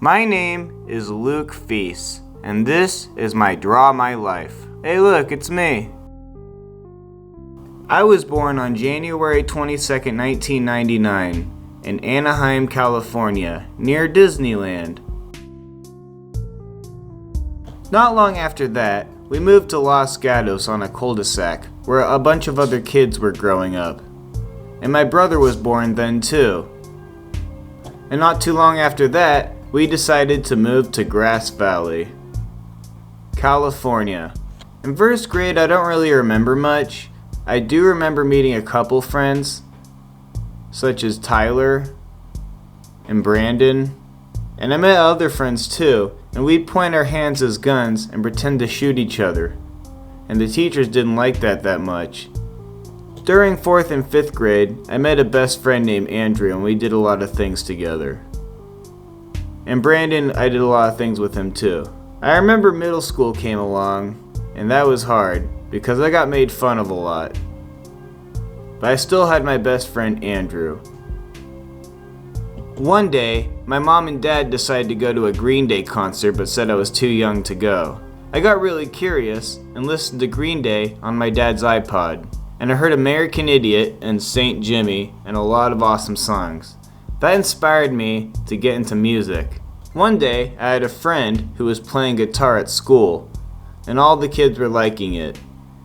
My name is Luke Feece, and this is my Draw My Life. Hey look, it's me. I was born on January 22nd, 1999 in Anaheim, California, near Disneyland. Not long after that, we moved to Los Gatos on a cul-de-sac where a bunch of other kids were growing up. And my brother was born then too. And not too long after that, we decided to move to Grass Valley, California. In first grade, I don't really remember much. I do remember meeting a couple friends, such as Tyler and Brandon. And I met other friends too, and we'd point our hands as guns and pretend to shoot each other. And the teachers didn't like that much. During 4th and 5th grade, I met a best friend named Andrew, and we did a lot of things together. And Brandon, I did a lot of things with him too. I remember middle school came along, and that was hard because I got made fun of a lot. But I still had my best friend Andrew. One day, my mom and dad decided to go to a Green Day concert but said I was too young to go. I got really curious and listened to Green Day on my dad's iPod, and I heard American Idiot and Saint Jimmy and a lot of awesome songs. That inspired me to get into music. One day, I had a friend who was playing guitar at school, and all the kids were liking it.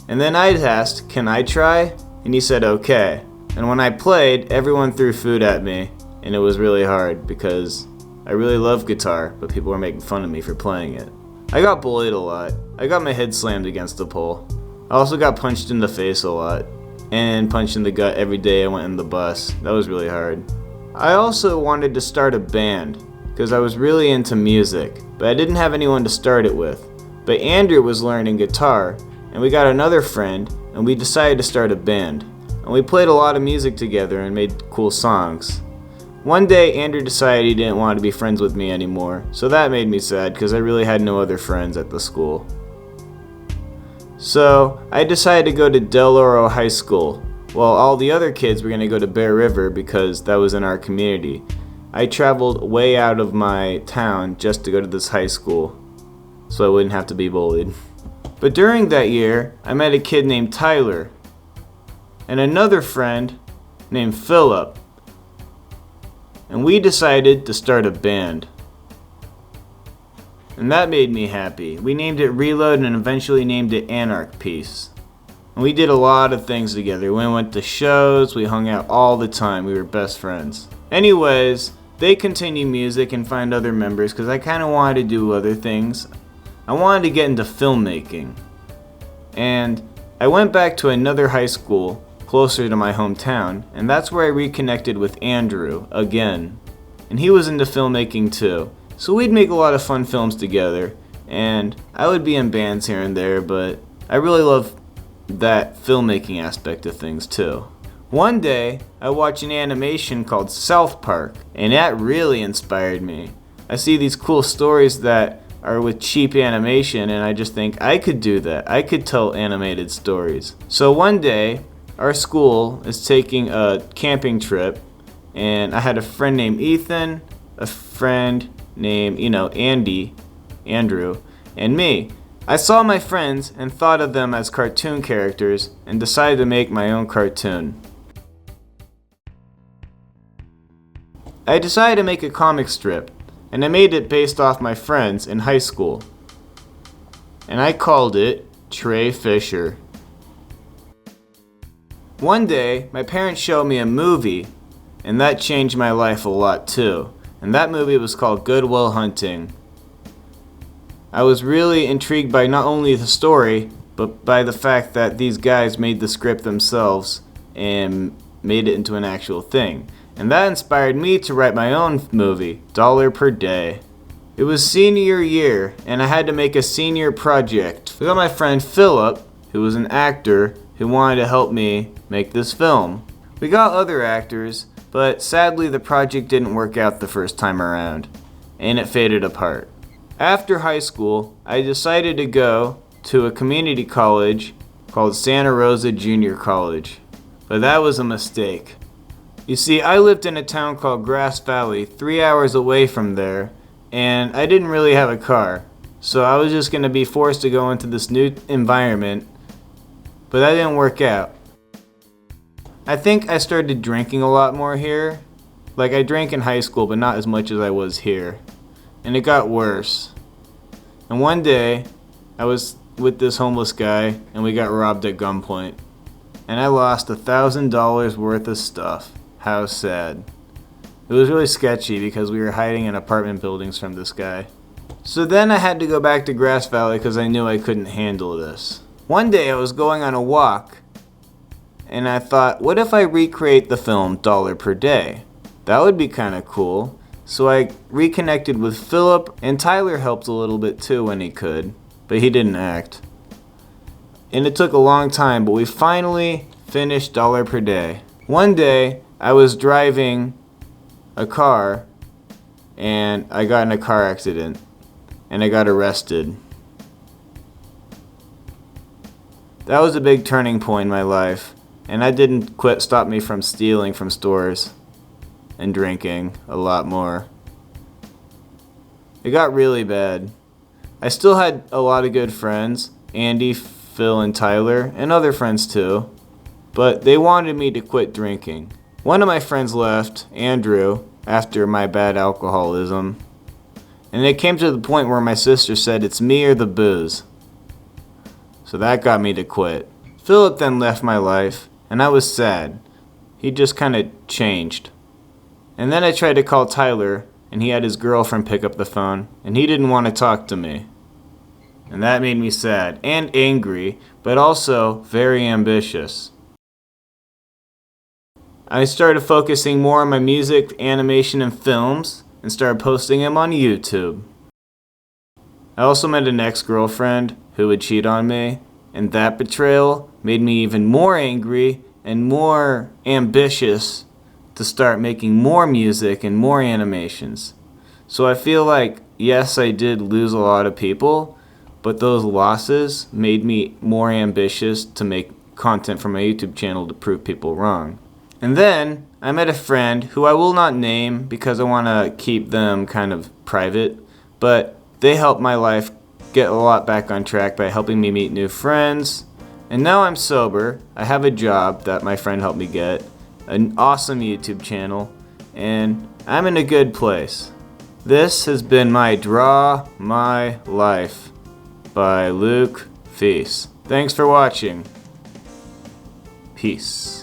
And then I asked, "Can I try?" And he said, "Okay." And when I played, everyone threw food at me, and it was really hard because I really love guitar, but people were making fun of me for playing it. I got bullied a lot. I got my head slammed against the pole. I also got punched in the face a lot, and punched in the gut every day I went in the bus. That was really hard. I also wanted to start a band because I was really into music, but I didn't have anyone to start it with. But Andrew was learning guitar, and we got another friend, and we decided to start a band. And we played a lot of music together and made cool songs. One day, Andrew decided he didn't want to be friends with me anymore, so that made me sad because I really had no other friends at the school. So, I decided to go to Del Oro High School, while all the other kids were going to go to Bear River because that was in our community. I traveled way out of my town just to go to this high school, so I wouldn't have to be bullied. But during that year, I met a kid named Tyler, and another friend named Philip, and we decided to start a band. And that made me happy. We named it Reload and eventually named it Anarch Peace. And we did a lot of things together. We went to shows, we hung out all the time, we were best friends. Anyways, they continued music and find other members because I kind of wanted to do other things. I wanted to get into filmmaking. And I went back to another high school closer to my hometown, and that's where I reconnected with Andrew again. And he was into filmmaking too. So we'd make a lot of fun films together, and I would be in bands here and there, but I really love that filmmaking aspect of things too. One day, I watched an animation called South Park, and that really inspired me. I see these cool stories that are with cheap animation, and I just think I could do that. I could tell animated stories. So one day, our school is taking a camping trip, and I had a friend named Ethan, a friend named, Andrew, and me. I saw my friends and thought of them as cartoon characters and decided to make my own cartoon. I decided to make a comic strip, and I made it based off my friends in high school. And I called it Trey Fisher. One day, my parents showed me a movie, and that changed my life a lot too. And that movie was called Good Will Hunting. I was really intrigued by not only the story, but by the fact that these guys made the script themselves and made it into an actual thing. And that inspired me to write my own movie, Dollar Per Day. It was senior year, and I had to make a senior project. I got my friend Philip, who was an actor, who wanted to help me make this film. We got other actors, but sadly the project didn't work out the first time around, and it faded apart. After high school, I decided to go to a community college called Santa Rosa Junior College, but that was a mistake. You see, I lived in a town called Grass Valley, 3 hours away from there, and I didn't really have a car. So I was just going to be forced to go into this new environment, but that didn't work out. I think I started drinking a lot more here. Like, I drank in high school, but not as much as I was here. And it got worse. And one day, I was with this homeless guy, and we got robbed at gunpoint. And I lost $1,000 worth of stuff. How sad. It was really sketchy because we were hiding in apartment buildings from this guy. So then I had to go back to Grass Valley because I knew I couldn't handle this. One day I was going on a walk, and I thought, what if I recreate the film Dollar Per Day? That would be kind of cool. So I reconnected with Philip, and Tyler helped a little bit too when he could, but he didn't act. And it took a long time, but we finally finished Dollar Per Day. One day, I was driving a car, and I got in a car accident, and I got arrested. That was a big turning point in my life, and that didn't stop me from stealing from stores and drinking a lot more. It got really bad. I still had a lot of good friends, Andy, Phil, and Tyler, and other friends too, but they wanted me to quit drinking. One of my friends left, Andrew, after my bad alcoholism, and it came to the point where my sister said, it's me or the booze. So that got me to quit. Philip then left my life, and I was sad. He just kind of changed. And then I tried to call Tyler, and he had his girlfriend pick up the phone, and he didn't want to talk to me. And that made me sad and angry, but also very ambitious. I started focusing more on my music, animation, and films, and started posting them on YouTube. I also met an ex-girlfriend who would cheat on me, and that betrayal made me even more angry and more ambitious to start making more music and more animations. So I feel like, yes, I did lose a lot of people, but those losses made me more ambitious to make content for my YouTube channel to prove people wrong. And then I met a friend who I will not name because I want to keep them kind of private, but they helped my life get a lot back on track by helping me meet new friends. And now I'm sober. I have a job that my friend helped me get, an awesome YouTube channel, and I'm in a good place. This has been my Draw My Life by Luke Feece. Thanks for watching. Peace.